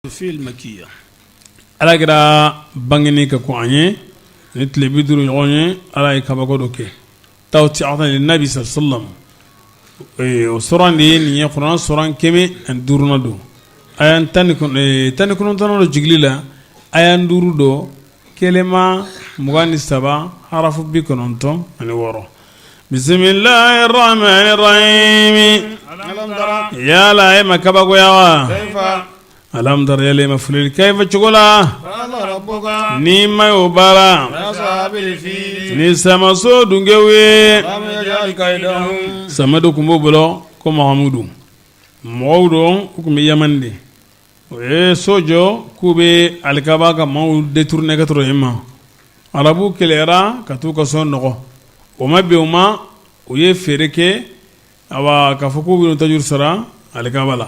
في المكية ala kɛra bangeni ka ko an ye ni tile 50 ɲɔgɔn ye ala ye kabako dɔ kɛ tawti'atan linnabi sallallahu o sɔran de ye nin ye Kuranɛ sɔran 105 don aya 19 do jigili la aya 5 do kelema 23 harafu 96 bismillahir rahmanir rahim ya la ay makabako yawa alam dar yale mafulil kayfa chugula ni mayo bara ni sama so dungewe sama do kumbo bolo ko mahamudu mawdo ko mi yamande e sojo kube alkaba ka maw détourner katro imma arabu kelera katu ko son no o mabbe uma o ye fereke awa ka fuku bi tajur sara alkaba la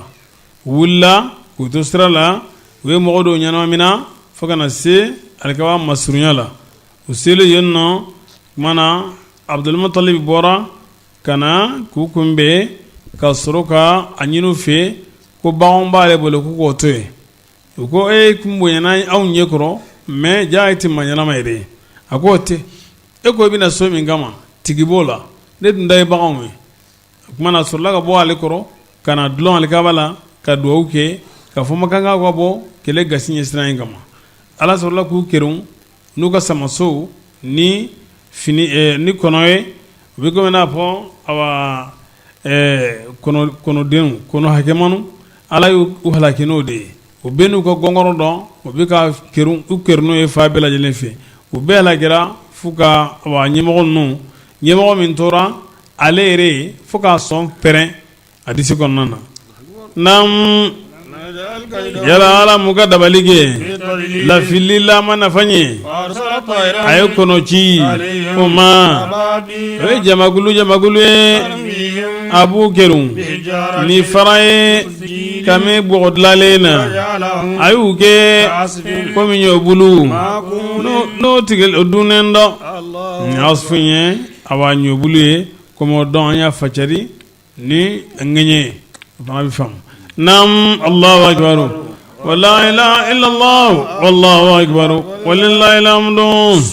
wulla kuto sira la u ye mɔgɔ dɔw ɲɛnamina fo kana se alikaba masurunya la u selen yen nɔ kumana Abdulmutalib bɔra kana k'u kunbɛn ka sɔrɔ ka a ɲini u fɛ ko baganw b'ale bolo k'u k'o to yen u ko kun bonyana anw ɲɛkɔrɔ mais jaa tɛ maa ɲɛnama yɛrɛ ye a ko o tɛ e ko i bɛna so min kama tigi b'o la ne tun ta ye baganw ye kumana sɔrɔla ka bɔ ale kɔrɔ ka na dulon alikaba la ka dugawu kɛ ka fɔ makanga ka bɔ kɛlɛ gasi ɲɛ siran in kama ala sɔrɔla k'u kɛrɛn n'u ka samasow ni fini ni kɔnɔ ye u bɛ komi n'a fɔ awa kɔnɔdenw kɔnɔ hakɛmanu ala y'u halaki n'o de ye u bɛ n'u ka gɔngɔrɔ dɔn u bɛ ka u kɛrɛn n'o ye fa bɛɛ lajɛlen fɛ u bɛɛ halakira f'u ka awa ɲɛmɔgɔ ninnu ɲɛmɔgɔ min tora ale yɛrɛ ye fo k'a sɔn pɛrɛn a disi kɔnɔna na naam yala ala muka dabali kɛ lafili lama nafanye a ye kɔnɔci o ma o ye jamakulu ye a b'u kɛrun ni fara ye kami bɔgɔ dilalen na a y'u kɛ komi y'o bulu n'o tigɛ o dunnen dɔ asfu ye a b'a ɲɔ bulu ye komi o dɔn an y'a facari ni ŋɛɲɛ o fana bɛ faamu نعم الله أكبر ولا إله إلا الله والله أكبر ولله الحمد